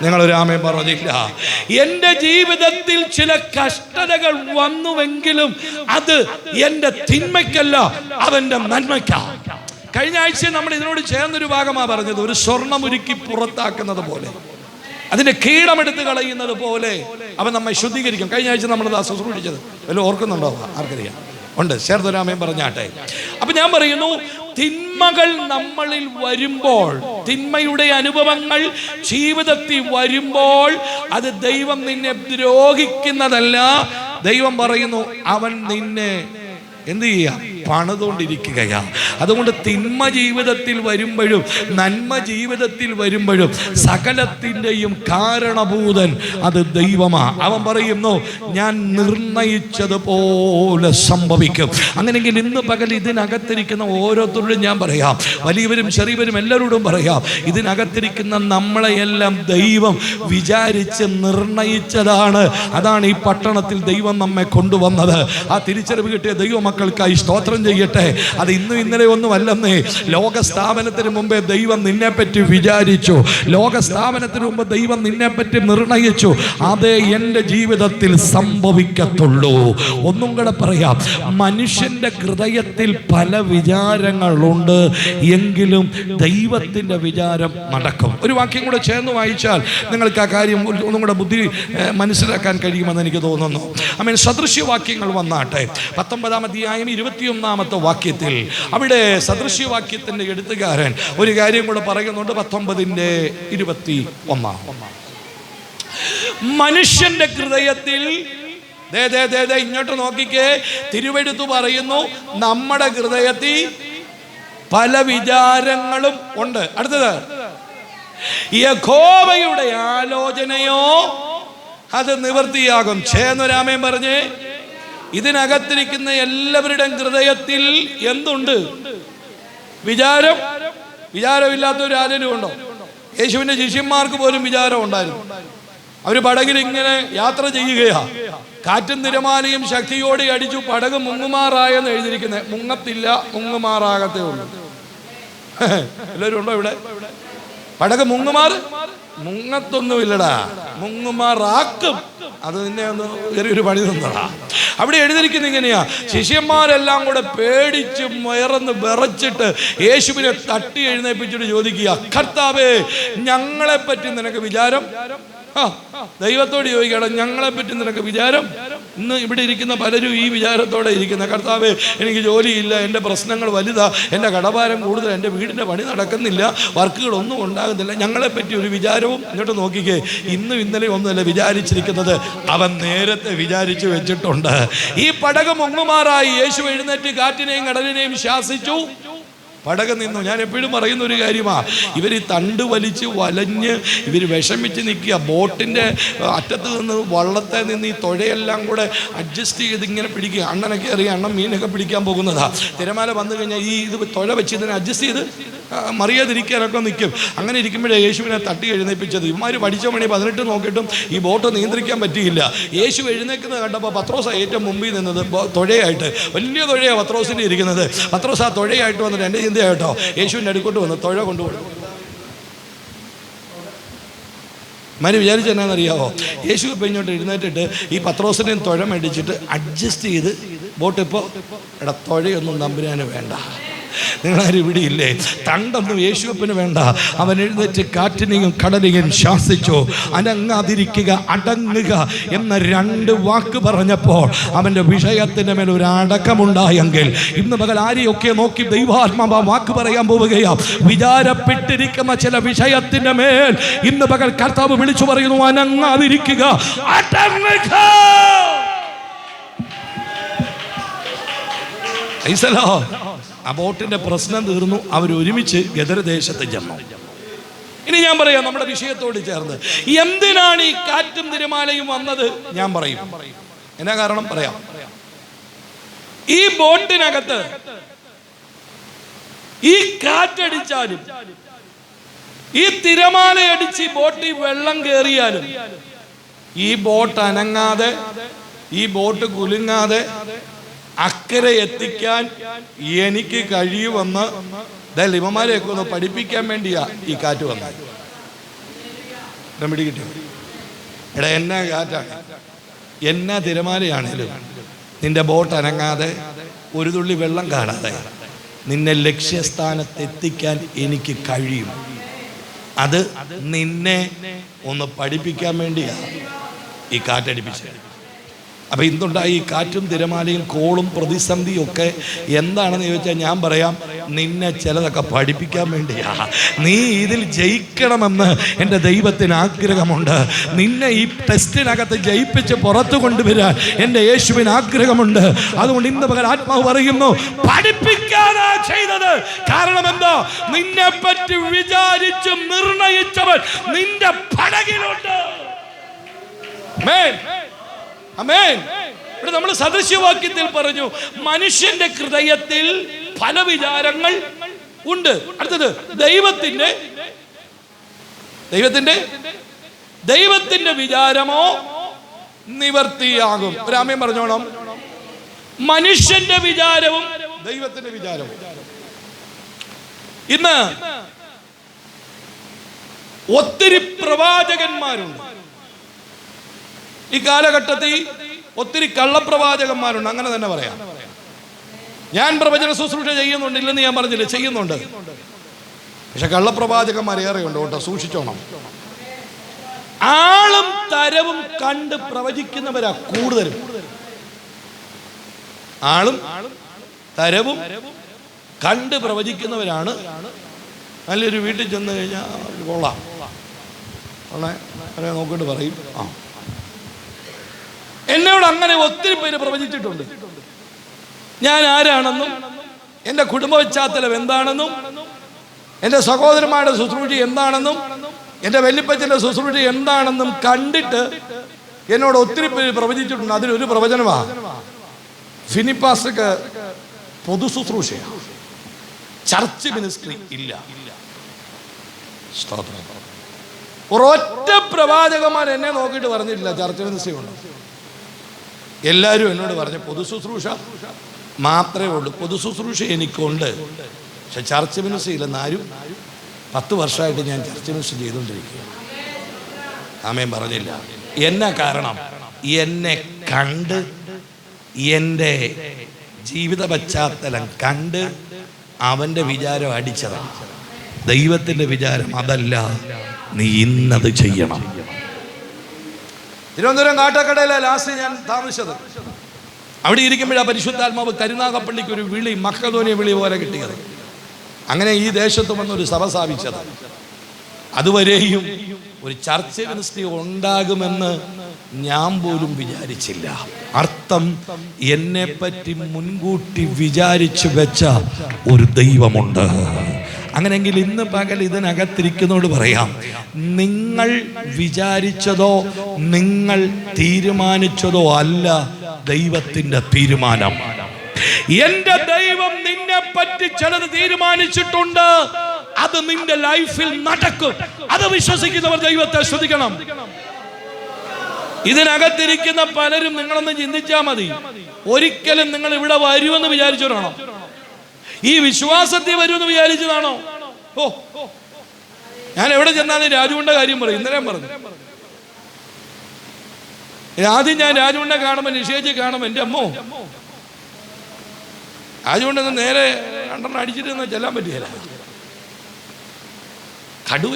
Speaker 1: നിങ്ങളൊരു ആമേൻ പറഞ്ഞില്ല. എൻ്റെ ജീവിതത്തിൽ ചില കഷ്ടതകൾ വന്നുവെങ്കിലും അത് എൻ്റെ തിന്മയ്ക്കല്ല, അതെൻ്റെ നന്മയ്ക്കാ. കഴിഞ്ഞ ആഴ്ച നമ്മൾ ഇതിനോട് ചേർന്നൊരു ഭാഗമാ പറഞ്ഞത്, ഒരു സ്വർണം ഉരുക്കി പുറത്താക്കുന്നത് പോലെ, അതിന്റെ കീടമെടുത്ത് കളയുന്നത് പോലെ അവൻ നമ്മെ ശുദ്ധീകരിക്കും. കഴിഞ്ഞ ആഴ്ച നമ്മൾ ശുശ്രൂഷിച്ചത് വല്ലതും ഓർക്കുന്നുണ്ടോ? ആർക്കറിയാം? ഉണ്ട്. ചേർന്നൊരാമേൻ പറഞ്ഞാട്ടെ. അപ്പൊ ഞാൻ പറയുന്നു, തിന്മകൾ നമ്മളിൽ വരുമ്പോൾ, തിന്മയുടെ അനുഭവങ്ങൾ ജീവിതത്തിൽ വരുമ്പോൾ, അത് ദൈവം നിന്നെ ദ്രോഹിക്കുന്നതല്ല. ദൈവം പറയുന്നു, അവൻ നിന്നെ എന്ത് ചെയ്യാ? പണിതുകൊണ്ടിരിക്കുകയാ. അതുകൊണ്ട് തിന്മ ജീവിതത്തിൽ വരുമ്പോഴും നന്മ ജീവിതത്തിൽ വരുമ്പോഴും സകലത്തിൻ്റെയും കാരണഭൂതൻ അത് ദൈവമാ. അവൻ പറയുന്നു, ഞാൻ നിർണയിച്ചതുപോലെ സംഭവിക്കും. അങ്ങനെയെങ്കിൽ ഇന്ന് പകൽ ഇതിനകത്തിരിക്കുന്ന ഓരോരുത്തരോടും ഞാൻ പറയാം, വലിയവരും ചെറിയവരും എല്ലാവരോടും പറയാം, ഇതിനകത്തിരിക്കുന്ന നമ്മളെയെല്ലാം ദൈവം വിചാരിച്ച് നിർണയിച്ചതാണ്. അതാണ് ഈ പട്ടണത്തിൽ ദൈവം നമ്മെ കൊണ്ടുവന്നത്. ആ തിരിച്ചറിവ് കിട്ടിയ ദൈവമക്കൾക്കായി സ്തോത്രം ചെയ്യട്ടെ. അത് ഇന്നും ഇന്നലെ ഒന്നും അല്ലെന്നേ. ലോകസ്ഥാപനത്തിന് മുമ്പേ ദൈവം നിന്നെപ്പറ്റി വിചാരിച്ചു. ലോകസ്ഥാപനത്തിന് മുമ്പ് ദൈവം നിന്നെപ്പറ്റി നിർണയിച്ചു. അതേ എൻ്റെ ജീവിതത്തിൽ സംഭവിക്കത്തുള്ളൂ. ഒന്നും കൂടെ പറയാം, മനുഷ്യന്റെ ഹൃദയത്തിൽ പല വിചാരങ്ങളുണ്ട്, എങ്കിലും ദൈവത്തിന്റെ വിചാരം നടക്കും. ഒരു വാക്യം കൂടെ ചേർന്ന് വായിച്ചാൽ നിങ്ങൾക്ക് ആ കാര്യം ഒന്നും കൂടെ ബുദ്ധി മനസ്സിലാക്കാൻ കഴിയുമെന്ന് എനിക്ക് തോന്നുന്നു. സദൃശ്യവാക്യങ്ങൾ വന്നാട്ടെ. 19-ാം അധ്യായം 21-ാമത്തെ വാക്യത്തിൽ, അവിടെ സദൃശ്യവാക്യത്തിന്റെ എഴുത്തുകാരൻ ഒരു കാര്യം കൂടെ പറയുന്നുണ്ട്. 19-21 മനുഷ്യന്റെ ഹൃദയത്തിൽ, ഇങ്ങോട്ട് നോക്കിക്കേ, തിരുവെഴുത്ത് പറയുന്നു, നമ്മുടെ ഹൃദയത്തിൽ പല വിചാരങ്ങളും ഉണ്ട്. അടുത്തത്, യഹോവയുടെ ആലോചനയോ അത് നിവൃത്തിയാകും. ചേന്നൊരാമേൻ പറഞ്ഞേ, ഇതിനകത്തിരിക്കുന്ന എല്ലാവരുടെയും ഹൃദയത്തിൽ എന്തുണ്ട്? വിചാരം വിചാരമില്ലാത്തൊരു ആരെങ്കിലും ഉണ്ടോ? യേശുവിൻ്റെ ശിഷ്യന്മാർക്ക് പോലും വിചാരം ഉണ്ടായിരുന്നു. അവർ പടകിൽ ഇങ്ങനെ യാത്ര ചെയ്യുകയാ. കാറ്റും തിരമാലയും ശക്തിയോടെ അടിച്ചു. പടക് മുങ്ങുമാറായെന്ന് എഴുതിയിരിക്കുന്നത്. മുങ്ങത്തില്ല, മുങ്ങുമാറാകത്തേ ഉള്ളൂ. എല്ലാവരും ഉണ്ടോ ഇവിടെ? പടക് മുങ്ങത്തൊന്നുമില്ലടാ, മുങ്ങുമാറാക്കും. അത് നിന്നെ ഒന്ന് ചെറിയൊരു പണി തന്നടാ. അവിടെ എഴുതിയിരിക്കുന്നത് ഇങ്ങനെയാ: ശിഷ്യന്മാരെല്ലാം കൂടെ പേടിച്ച് മയർന്ന് വിറച്ചിട്ട് യേശുവിനെ തട്ടി എഴുന്നേൽപ്പിച്ചിട്ട് ചോദിക്കുക, കർത്താവേ, ഞങ്ങളെപ്പറ്റി നിനക്ക് വിചാരം? ദൈവത്തോട് ചോദിക്കണം, ഞങ്ങളെപ്പറ്റി നിനക്ക് വിചാരം? ഇന്ന് ഇവിടെ ഇരിക്കുന്ന പലരും ഈ വിചാരത്തോടെ ഇരിക്കുന്ന, കർത്താവേ, എനിക്ക് ജോലിയില്ല, എൻ്റെ പ്രശ്നങ്ങൾ വലുതാ, എൻ്റെ കടഭാരം കൂടുതൽ, എൻ്റെ വീടിൻ്റെ പണി നടക്കുന്നില്ല, വർക്കുകളൊന്നും ഉണ്ടാകുന്നില്ല, ഞങ്ങളെപ്പറ്റി ഒരു വിചാരവും. ഇങ്ങോട്ട് നോക്കിക്കേ, ഇന്നും ഇന്നലെയും ഒന്നുമല്ല വിചാരിച്ചിരിക്കുന്നത്, അവൻ നേരത്തെ വിചാരിച്ചു വെച്ചിട്ടുണ്ട്. ഈ പടക് മുങ്ങുമാറായി. യേശു എഴുന്നേറ്റ് കാറ്റിനെയും കടലിനെയും ശാസിച്ചു. പടക നിന്നു. ഞാൻ എപ്പോഴും പറയുന്ന ഒരു കാര്യമാണ്, ഇവർ ഈ തണ്ട് വലിച്ച് വലഞ്ഞ് ഇവർ വിഷമിച്ച് നിൽക്കുക. ബോട്ടിൻ്റെ അറ്റത്ത് നിന്ന് വള്ളത്തെ നിന്ന് ഈ തുഴയെല്ലാം കൂടെ അഡ്ജസ്റ്റ് ചെയ്ത് ഇങ്ങനെ പിടിക്കുക. അണ്ണനൊക്കെ അറിയാം, അണ്ണൻ മീനൊക്കെ പിടിക്കാൻ പോകുന്നതാണ്. തിരമാല വന്നു കഴിഞ്ഞാൽ ഈ ഇത് തുഴ വെച്ച് ഇതിനെ അഡ്ജസ്റ്റ് ചെയ്ത് മറിയാതിരിക്കാനൊക്കെ നിൽക്കും. അങ്ങനെ ഇരിക്കുമ്പോഴേ യേശുവിനെ തട്ടി എഴുന്നേൽപ്പിച്ചത്. ഇവന്മാർ പഠിച്ച മണി 18 നോക്കിയിട്ടും ഈ ബോട്ട് നിയന്ത്രിക്കാൻ പറ്റിയില്ല. യേശു എഴുന്നേൽക്കുന്നത് കണ്ടപ്പോൾ പത്രോസ് ഏറ്റവും മുമ്പിൽ നിന്നത് തുഴയായിട്ട്, വലിയ തുഴയാണ് പത്രോസിൻ്റെ ഇരിക്കുന്നത്. പത്രോസ് ആ തുഴയായിട്ട് വന്നിട്ട് എൻ്റെ ചിന്തയായിട്ടോ യേശുവിൻ്റെ അടുക്കോട്ട് വന്ന് തുഴ കൊണ്ടുപോകും. മാര് വിചാരിച്ച എന്നാണെന്നറിയാവോ? യേശു ഇപ്പം ഇങ്ങോട്ട് എഴുന്നേറ്റിട്ട് ഈ പത്രോസിനെയും തുഴ മേടിച്ചിട്ട് അഡ്ജസ്റ്റ് ചെയ്ത് ബോട്ട് ഇപ്പോൾ എടാ തുഴയൊന്നും തമ്പുരാന് വേണ്ട, നിങ്ങളാരും ഇവിടെ ഇല്ലേ, തണ്ടൊന്നും യേശുവപ്പന് വേണ്ട. അവൻ എഴുന്നേറ്റ് കാറ്റിനെയും കടലിനെയും ശാസിച്ചു. അനങ്ങാതിരിക്കുക, അടങ്ങുക എന്ന 2 വാക്ക് പറഞ്ഞപ്പോൾ അവൻ്റെ വിഷയത്തിൻ്റെ മേൽ ഒരു അടക്കമുണ്ടായെങ്കിൽ ഇന്ന് പകൽ ആരെയൊക്കെ നോക്കി ദൈവാത്മാവ് വാക്ക് പറയാൻ പോവുകയാ. വിചാരപ്പെട്ടിരിക്കുന്ന ചില വിഷയത്തിൻ്റെ മേൽ ഇന്ന് പകൽ കർത്താവ് വിളിച്ചു പറയുന്നു, അനങ്ങാതിരിക്കുക, അടങ്ങുക. ആ ബോട്ടിന്റെ പ്രശ്നം തീർന്നു. അവരൊരുമിച്ച് ഗദരദേശത്ത് ചെന്നു. ഇനി ഞാൻ പറയാം നമ്മുടെ വിഷയത്തോട് ചേർന്ന്, എന്തിനാണ് ഈ കാറ്റും തിരമാലയും വന്നത്? ഞാൻ പറയും എന്നാ കാരണം പറയാം. ഈ ബോട്ടിനകത്ത് ഈ കാറ്റടിച്ചാലും ഈ തിരമാലയടിച്ച് ബോട്ടിൽ വെള്ളം കയറിയാലും ഈ ബോട്ട് അനങ്ങാതെ, ഈ ബോട്ട് കുലുങ്ങാതെ അക്കരെ എത്തിക്കാൻ എനിക്ക് കഴിയുമെന്ന് ഇവന്മാരെയൊക്കെ ഒന്ന് പഠിപ്പിക്കാൻ വേണ്ടിയാ ഈ കാറ്റ് വന്നത്. പിടികിട്ടി? എടാ, എന്നാ കാറ്റാണ്, എന്നാ തിരമാലയാണേലും നിന്റെ ബോട്ട് അനങ്ങാതെ, ഒരു തുള്ളി വെള്ളം കാണാതെ നിന്നെ ലക്ഷ്യസ്ഥാനത്തെത്തിക്കാൻ എനിക്ക് കഴിയും. അത് നിന്നെ ഒന്ന് പഠിപ്പിക്കാൻ വേണ്ടിയാ ഈ കാറ്റടിപ്പിച്ചത്. അപ്പം ഇന്നുണ്ടായി ഈ കാറ്റും തിരമാലയും കോളും പ്രതിസന്ധിയും ഒക്കെ എന്താണെന്ന് ചോദിച്ചാൽ ഞാൻ പറയാം, നിന്നെ ചിലതൊക്കെ പഠിപ്പിക്കാൻ വേണ്ടിയാ. നീ ഇതിൽ ജയിക്കണമെന്ന് എൻ്റെ ദൈവത്തിന് ആഗ്രഹമുണ്ട്. നിന്നെ ഈ ടെസ്റ്റിനകത്ത് ജയിപ്പിച്ച് പുറത്തു കൊണ്ടുവരാൻ എൻ്റെ യേശുവിന് ആഗ്രഹമുണ്ട്. അതുകൊണ്ട് ഇന്ന് പകൽ ആത്മാവ് പറയുന്നു, പഠിപ്പിക്കാനാ ചെയ്തത്. കാരണം എന്താ? നിന്നെ പറ്റി വിചാരിച്ച് നിർണയിച്ചവൻ നിന്റെ പടകിലുണ്ട്. ഇവിടെ നമ്മൾ സദൃശ്യവാക്യത്തിൽ പറഞ്ഞു, മനുഷ്യന്റെ ഹൃദയത്തിൽ പല വിചാരങ്ങൾ ഉണ്ട്. അടുത്തത് ദൈവത്തിന്റെ വിചാരമോ നിവർത്തിയാകും. രാമൻ പറഞ്ഞോണം, മനുഷ്യന്റെ വിചാരവും ദൈവത്തിന്റെ വിചാരവും. ഇന്ന് ഒത്തിരി പ്രവാചകന്മാരുണ്ട്. ഈ കാലഘട്ടത്തിൽ ഒത്തിരി കള്ളപ്രവാചകന്മാരുണ്ട്, അങ്ങനെ തന്നെ പറയാം. ഞാൻ പ്രവചന ശുശ്രൂഷ ചെയ്യുന്നുണ്ട്, ഇല്ലെന്ന് ഞാൻ പറഞ്ഞില്ല, ചെയ്യുന്നുണ്ട്. പക്ഷെ കള്ളപ്രവാചകന്മാർ ഏറെയുണ്ട് കേട്ടോ, സൂക്ഷിച്ചോണം. ആളും തരവും കണ്ട് പ്രവചിക്കുന്നവരാ കൂടുതലും. ആളും തരവും കണ്ട് പ്രവചിക്കുന്നവരാണ്. നല്ലൊരു വീട്ടിൽ ചെന്ന് കഴിഞ്ഞാൽ കൊള്ളാം, അവനെ നോക്കിയിട്ട് പറയും, എന്നോട് അങ്ങനെ ഒത്തിരി പേര് പ്രവചിച്ചിട്ടുണ്ട്. ഞാൻ ആരാണെന്നും എൻ്റെ കുടുംബ പശ്ചാത്തലം എന്താണെന്നും എൻ്റെ സഹോദരന്മാരുടെ ശുശ്രൂഷ എന്താണെന്നും എൻ്റെ വല്യപ്പച്ചൻ്റെ ശുശ്രൂഷ എന്താണെന്നും കണ്ടിട്ട് എന്നോട് ഒത്തിരി പേര് പ്രവചിച്ചിട്ടുണ്ട്. അതിലൊരു പ്രവചനമാണ്, ഫിനിപ്പാസ്റ്റർക്ക് പൊതു ശുശ്രൂഷയാണ്, ചർച്ച് മിനിസ്ട്രി ഇല്ല. സ്തോത്രം. ഒരൊറ്റ പ്രവാചകന്മാർ എന്നെ നോക്കിയിട്ട് പറഞ്ഞിട്ടില്ല ചർച്ച മിനിസ്ട്രിയുണ്ട്. എല്ലാവരും എന്നോട് പറഞ്ഞു പൊതു ശുശ്രൂഷ മാത്രമേ ഉള്ളൂ. പൊതു ശുശ്രൂഷ എനിക്കുണ്ട്, പക്ഷെ ചർച്ച മിനിസ്ട്രി ഇല്ലെന്ന് ആരും. 10 വർഷമായിട്ട് ഞാൻ ചർച്ച മിനിസ്ട്രി ചെയ്തുകൊണ്ടിരിക്കുക. ആമേൻ പറഞ്ഞില്ല. എന്നാ കാരണം? എന്നെ കണ്ട്, എൻ്റെ ജീവിത പശ്ചാത്തലം കണ്ട് അവൻ്റെ വിചാരം അടിച്ചതാണ്. ദൈവത്തിൻ്റെ വിചാരം അതല്ല, നീ ഇന്നത് ചെയ്യണം. തിരുവനന്തപുരം കാട്ടക്കടയിലെ ലാസ്റ്റ് ഞാൻ താമസിച്ചത്. അവിടെ ഇരിക്കുമ്പോഴാണ് പരിശുദ്ധാത്മാവ് കരുനാഗപ്പള്ളിക്ക് ഒരു വിളി, മക്കതോനിയ വിളി പോലെ കിട്ടിയത്. അങ്ങനെ ഈ ദേശത്ത് വന്നൊരു സഭ സ്ഥാപിച്ചത്. അതുവരെയും ഒരു ചർച്ച മിനിസ്ട്രി ഉണ്ടാകുമെന്ന് ഞാൻ പോലും വിചാരിച്ചില്ല. അർത്ഥം, എന്നെ പറ്റി മുൻകൂട്ടി വിചാരിച്ചു വെച്ച ഒരു ദൈവമുണ്ട്. അങ്ങനെയെങ്കിൽ ഇന്ന് പകൽ ഇതിനകത്തിരിക്കുന്നോട് പറയാം, നിങ്ങൾ വിചാരിച്ചതോ നിങ്ങൾ തീരുമാനിച്ചതോ അല്ല ദൈവത്തിൻ്റെ തീരുമാനം. എന്റെ ദൈവം നിന്നെ പറ്റി ചിലത് തീരുമാനിച്ചിട്ടുണ്ട്, അത് നിന്റെ ലൈഫിൽ നടക്കും. അത് വിശ്വസിക്കുന്നവർ ദൈവത്തെ സ്തുതിക്കണം. ഇതിനകത്തിരിക്കുന്ന പലരും നിങ്ങളൊന്ന് ചിന്തിച്ചാൽ മതി. ഒരിക്കലും നിങ്ങൾ ഇവിടെ വരുമെന്ന് വിചാരിച്ചവരാണോ? ഈ വിശ്വാസത്തിൽ വരുമെന്ന് വിചാരിച്ചതാണോ? ഓ, ഞാൻ എവിടെ ചെന്നാലും രാജുവിന്റെ കാര്യം പറയും. ഇന്നലെ പറഞ്ഞു, ആദ്യം ഞാൻ രാജുവിനെ കാണുമ്പോൾ, നിഷേധിച്ച് കാണുമ്പോൾ എൻ്റെ അമ്മോ, രാജുവിൻ്റെ നേരെ 2 അടിച്ചിട്ട് ചെല്ലാൻ പറ്റിയല്ല. കടുവ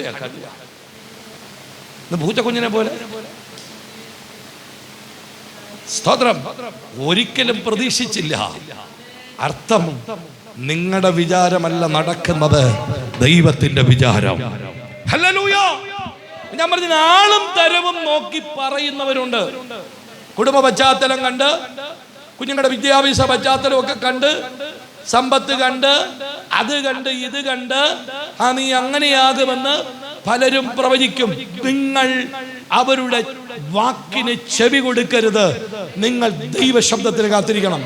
Speaker 1: പൂച്ചക്കുഞ്ഞിനെ പോലെ. സ്തോത്രം. ഒരിക്കലും പ്രതീക്ഷിച്ചില്ല. അർത്ഥം, നിങ്ങളുടെ വിചാരമല്ല നടക്കുന്നത്, ദൈവത്തിന്റെ വിചാരം. ഹല്ലേലൂയ. ഞാൻ പറഞ്ഞ ആളും തരവും നോക്കി പറയുന്നവരുണ്ട്. കുടുംബ പശ്ചാത്തലം കണ്ട്, കുഞ്ഞുങ്ങളുടെ വിദ്യാഭ്യാസ പശ്ചാത്തലം ഒക്കെ കണ്ട്, സമ്പത്ത് കണ്ട്, അത് കണ്ട്, ഇത് കണ്ട്, നീ അങ്ങനെയാകുമെന്ന് പലരും പ്രവചിക്കും. നിങ്ങൾ അവരുടെ വാക്കിന് ചെവി കൊടുക്കരുത്. നിങ്ങൾ ദൈവശബ്ദത്തിന് കാത്തിരിക്കണം.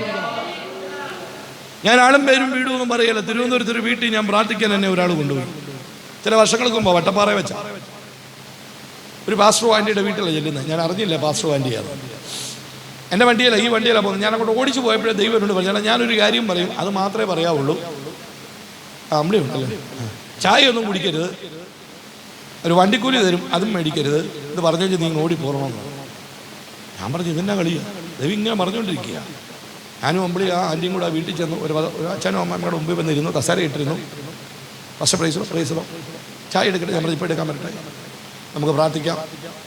Speaker 1: ഞാൻ ആളും പേരും വീടും ഒന്നും പറയല്ല. തിരുവനന്തപുരത്തൊരു വീട്ടിൽ ഞാൻ പ്രാർത്ഥിക്കാൻ എന്നെ ഒരാൾ കൊണ്ടുപോയി. ചില വർഷങ്ങൾക്ക് മുമ്പ് വട്ടപ്പാറ വെച്ച ഒരു പാസ്റ്റർ ആൻറ്റിയുടെ വീട്ടിലാണ് ചെല്ലുന്നത്. ഞാൻ അറിഞ്ഞില്ല പാസ്റ്റർ ആൻറ്റിയാണ്. എൻ്റെ വണ്ടിയല്ല, ഈ വണ്ടിയല്ല പോകുന്നത്. ഞാൻ അങ്ങോട്ട് ഓടിച്ചു പോയപ്പോഴേ ദൈവം എന്നോട് പറഞ്ഞു, ഞാനൊരു കാര്യം പറയും, അത് മാത്രമേ പറയാവുള്ളൂ. അമ്മളി ഉണ്ടല്ലേ, ചായ ഒന്നും കുടിക്കരുത്, ഒരു വണ്ടിക്കൂലി തരും, അതും മേടിക്കരുത്, ഇത് പറഞ്ഞു നീ ഓടി പോകണമെന്ന്. ഞാൻ പറഞ്ഞു, ഇതെന്നാ കളിയാ? ദൈവം ഇങ്ങനെ പറഞ്ഞുകൊണ്ടിരിക്കുക. ഞാനും അമ്പിളി ആ ആൻറ്റിയും കൂടെ വീട്ടിൽ ചെന്നു. ഒരു അച്ഛനും അമ്മയുടെ മുമ്പിൽ വന്നിരുന്നു, കസേര ഇട്ടിരുന്നു. ഫസ്റ്റ് പ്രൈസോ ചായ എടുക്കട്ടെ. ഞാൻ പറഞ്ഞു, ഇപ്പോൾ എടുക്കാൻ പറ്റട്ടെ, നമുക്ക് പ്രാർത്ഥിക്കാം.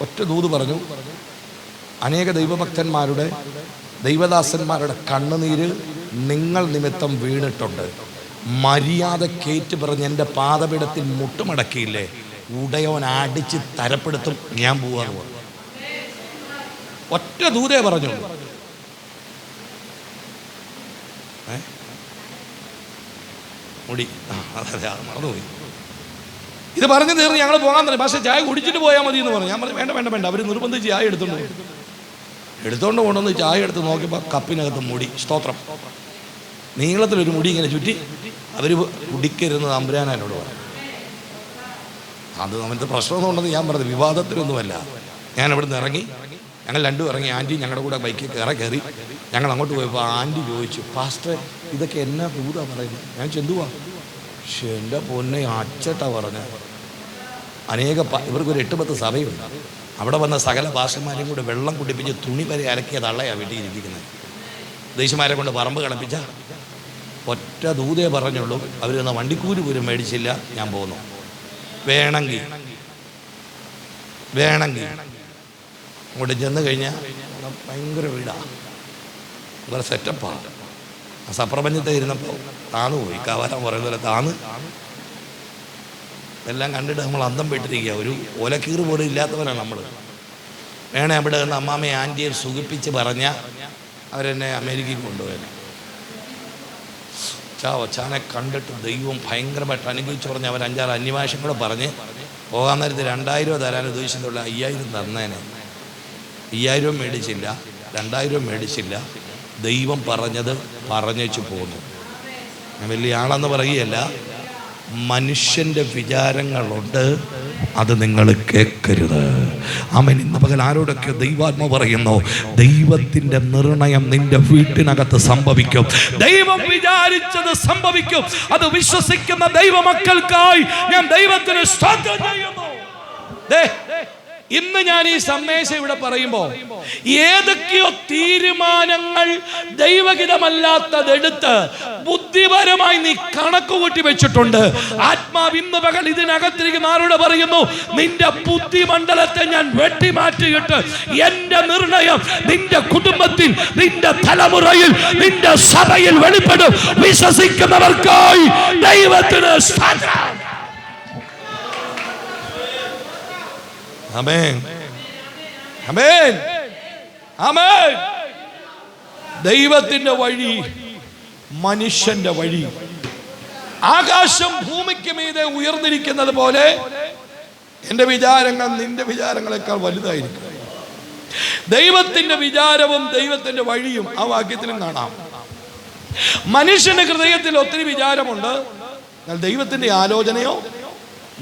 Speaker 1: ഒറ്റ ദൂത് പറഞ്ഞു. അനേക ദൈവഭക്തന്മാരുടെ, ദൈവദാസന്മാരുടെ കണ്ണുനീര് നിങ്ങൾ നിമിത്തം വീണിട്ടുണ്ട്. മര്യാദ കേറ്റ് പറഞ്ഞ് എൻ്റെ പാദപീഠത്തിൽ മുട്ടുമടക്കിയില്ലേ, ഉടയോൻ അടിച്ച് തരപ്പെടുത്തും, ഞാൻ പോവാന്ന് പറഞ്ഞു. ഒറ്റ ദൂതേ പറഞ്ഞു. മുടി അതെ മറന്നുപോയി. ഇത് പറഞ്ഞു തീർന്ന് ഞങ്ങൾ പോകാൻ തന്നെ. പക്ഷേ ചായ കുടിച്ചിട്ട് പോയാൽ മതി എന്ന് പറഞ്ഞു. ഞാൻ പറഞ്ഞു, വേണ്ട, അവർ നിർബന്ധിച്ച് ചായ എടുത്തോണ്ട് കൊണ്ടുവന്ന് ചായ എടുത്ത് നോക്കിയപ്പോൾ കപ്പിനകത്ത് മുടി. സ്തോത്രം. നീളത്തിലൊരു മുടി ഇങ്ങനെ ചുറ്റി. അവർ കുടിക്കരുന്ന് തമ്പുരാനോട് പറഞ്ഞു. അത് അവൻ്റെ പ്രശ്നമൊന്നും ഉണ്ടെന്ന് ഞാൻ പറഞ്ഞു, വിവാദത്തിലൊന്നുമല്ല. ഞാൻ ഇവിടെ നിന്ന് ഇറങ്ങി, ഞങ്ങൾ രണ്ടും ഇറങ്ങി. ആൻറ്റി ഞങ്ങളുടെ കൂടെ ബൈക്കിൽ കയറി ഞങ്ങൾ അങ്ങോട്ട് പോയപ്പോൾ ആൻറ്റി ചോദിച്ചു, പാസ്റ്റർ ഇതൊക്കെ എന്നാ ദൂതാ പറയുന്നത്? ഞാൻ ചെന്തുവാ. പക്ഷെ എൻ്റെ പൊന്നെ അച്ചട്ടാ പറഞ്ഞ ഇവർക്കൊരു 8-10 സഭയുണ്ട്. അവിടെ വന്ന സകല പാസ്റ്റർമാരെയും കൂടെ വെള്ളം കുടിപ്പിച്ച് തുണി വരെ അലക്കിയ തള്ളയാണ് വീട്ടിൽ ഇരിക്കുന്നത്. ദേശമാരെ കൊണ്ട് പറമ്പ് കളിപ്പിച്ച ഒറ്റ ദൂതേ പറഞ്ഞുള്ളൂ. അവരൊന്ന് വണ്ടിക്കൂലി പോലും മേടിച്ചില്ല. ഞാൻ പോന്നു. വേണമെങ്കിൽ അങ്ങോട്ട് ചെന്ന് കഴിഞ്ഞാൽ ഭയങ്കര വീടാണ്, വേറെ സെറ്റപ്പാണ്. ആ സപ്രപഞ്ചത്തെ ഇരുന്നപ്പോൾ താന്നു പോയി. കാവാലം പറയുന്ന പോലെ താന്ന് എല്ലാം കണ്ടിട്ട് നമ്മൾ അന്തം പെട്ടിരിക്കുക. ഒരു ഓലക്കീറ് പോലും ഇല്ലാത്തവരാണ് നമ്മൾ. വേണേ അവിടെ നിന്ന് അമ്മാമ്മയെ ആൻറ്റിയെ സുഖിപ്പിച്ച് പറഞ്ഞാൽ അവരെന്നെ അമേരിക്കയ്ക്ക് കൊണ്ടുപോയത്. ഒച്ചാനെ കണ്ടിട്ട് ദൈവം ഭയങ്കരമായിട്ട് അനുഗ്രഹിച്ച് പറഞ്ഞ് അവർ 5-6 അന്യഭാഷയും കൂടെ പറഞ്ഞ് പോകാൻ നേരത്ത് 2000 തരാൻ ഉദ്ദേശിച്ചുള്ള 5000 തന്നേനെ. 5000 മേടിച്ചില്ല, 2000 മേടിച്ചില്ല. ദൈവം പറഞ്ഞത് പറഞ്ഞേച്ചു പോന്നു. ഞാൻ വലിയ ആളെന്ന് പറയുകയല്ല, മനുഷ്യൻ്റെ വിചാരങ്ങളുണ്ട്, അത് നിങ്ങൾ കേൾക്കരുത്. ആമേൻ. ഇന്ന് പകൽ ആരോടൊക്കെ ദൈവാത്മ പറയുന്നു, ദൈവത്തിൻ്റെ നിർണയം നിന്റെ വീട്ടിനകത്ത് സംഭവിക്കും. ദൈവം വിചാരിച്ചത് സംഭവിക്കും. അത് വിശ്വസിക്കുന്ന ദൈവമക്കൾക്കായി ഞാൻ ദൈവത്തിന് സ്തോത്രം ചെയ്യുന്നു. ഇന്ന് ഞാൻ ഈ സന്ദേശം ഇവിടെ പറയുമ്പോൾ ഏതൊക്കെയോ തീരുമാനങ്ങൾ ദൈവഹിതമല്ലാത്തതെടുത്ത് ബുദ്ധിപരമായി നീ കണക്ക് കൂട്ടി വെച്ചിട്ടുണ്ട്. ആത്മാവ് ഇന്ന് പകൽ ഇതിനകത്തിരിക്കുന്ന ആരോട് പറയുന്നു, നിന്റെ ബുദ്ധിമണ്ഡലത്തെ ഞാൻ വെട്ടിമാറ്റിയിട്ട് എന്റെ നിർണയം നിന്റെ കുടുംബത്തിൽ, നിന്റെ തലമുറയിൽ, നിന്റെ സഭയിൽ വെളിപ്പെടും. വിശ്വസിക്കുന്നവർക്കായി ദൈവത്തിന് സ്തോത്രം. ആമേൻ, ആമേൻ, ആമേൻ. ദൈവത്തിന്റെ വഴി മനുഷ്യന്റെ വഴി. ആകാശം ഭൂമിക്ക് മീതെ ഉയർന്നിരിക്കുന്നത് പോലെ എൻ്റെ വിചാരങ്ങൾ നിന്റെ വിചാരങ്ങളെക്കാൾ വലുതായിരിക്കും. ദൈവത്തിന്റെ വിചാരവും ദൈവത്തിന്റെ വഴിയും ആ വാക്യത്തിലും കാണാം. മനുഷ്യന്റെ ഹൃദയത്തിൽ ഒത്തിരി വിചാരമുണ്ട്, എന്നാൽ ദൈവത്തിന്റെ ആലോചനയോ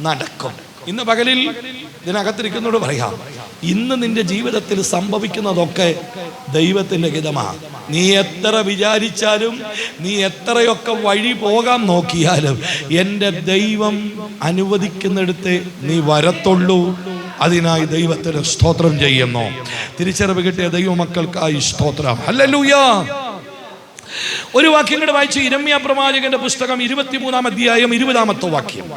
Speaker 1: നടക്കും. ഇന്ന് പകലിൽ ഇതിനകത്തിരിക്കുന്നതോട് പറയാം, ഇന്ന് നിന്റെ ജീവിതത്തിൽ സംഭവിക്കുന്നതൊക്കെ ദൈവത്തിന്റെ ഹിതമാണ്. നീ എത്ര വിചാരിച്ചാലും, നീ എത്രയൊക്കെ വഴി പോകാൻ നോക്കിയാലും, എൻ്റെ ദൈവം അനുവദിക്കുന്നിടത്ത് നീ വരത്തുള്ളൂ. അതിനായി ദൈവത്തിന് സ്തോത്രം ചെയ്യുന്നു. തിരിച്ചറിവ് കിട്ടിയ ദൈവമക്കൾക്കായി സ്തോത്രം. ഹല്ലേലൂയ. ഒരു വാക്യം കൂടെ വായിച്ച്, യിരെമ്യാ പ്രവാചകന്റെ പുസ്തകം 23-ാം അധ്യായം 20-ാമത്തെ വാക്യം.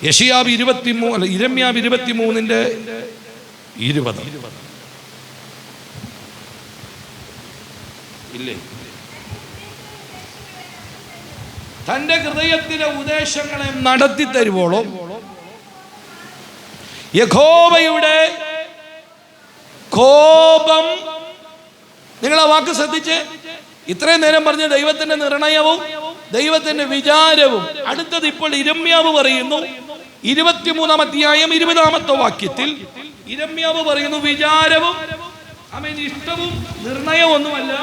Speaker 1: യെശയ്യാവ് 23, യിരെമ്യാവ് 23:20. ഇല്ലേ? തന്റെ ഹൃദയത്തിലെ ഉദ്ദേശങ്ങളെ നടത്തി തരുവോളം യഹോവയുടെ കോപം. നിങ്ങൾ ആ വാക്ക് ശ്രദ്ധിച്ച്, ഇത്രയും നേരം പറഞ്ഞ ദൈവത്തിന്റെ നിർണയവും ദൈവത്തിന്റെ വിചാരവും. അടുത്തത് ഇപ്പോൾ യിരെമ്യാവ് പറയുന്നു 23-ാം അധ്യായം 20-ാമത്തെ വാക്യത്തിൽ. യിരെമ്യാവ് പറയുന്നു വിചാരവും ഇഷ്ടവും നിർണയവും ഒന്നുമല്ല.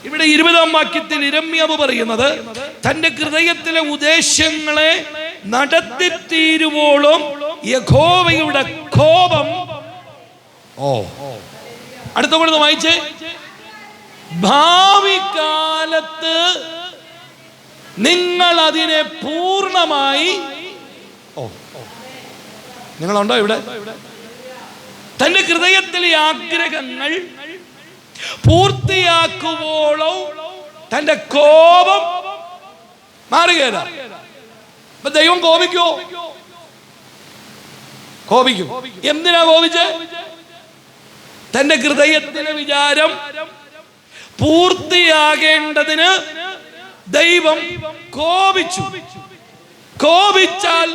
Speaker 1: ഇവിടെ 20-ാം വാക്യത്തിൽ യിരെമ്യാവ് പറയുന്നത് തന്റെ ഹൃദയത്തിലെ ഉദ്ദേശങ്ങളെ നടത്തിത്തീരുവോളം യഹോവയുടെ കോപം. അടുത്ത കൊണ്ട് വായിച്ചേ, ഭാവി കാലത്ത് നിങ്ങൾ അതിനെ പൂർണ്ണമായി. നിങ്ങളുണ്ടോ ഇവിടെ? തന്റെ ഹൃദയത്തിലെ ആഗ്രഹങ്ങൾ പൂർത്തിയാക്കുവോളം തന്റെ കോപം മാറുകയില്ല. ദൈവം കോപിക്കോ? കോപിക്കും. എന്തിനാ കോപിച്ച്? തന്റെ ഹൃദയത്തിലെ വിചാരം പൂർത്തിയാകേണ്ടതിന് ദൈവം കോപിച്ചു. കോപിച്ചാൽ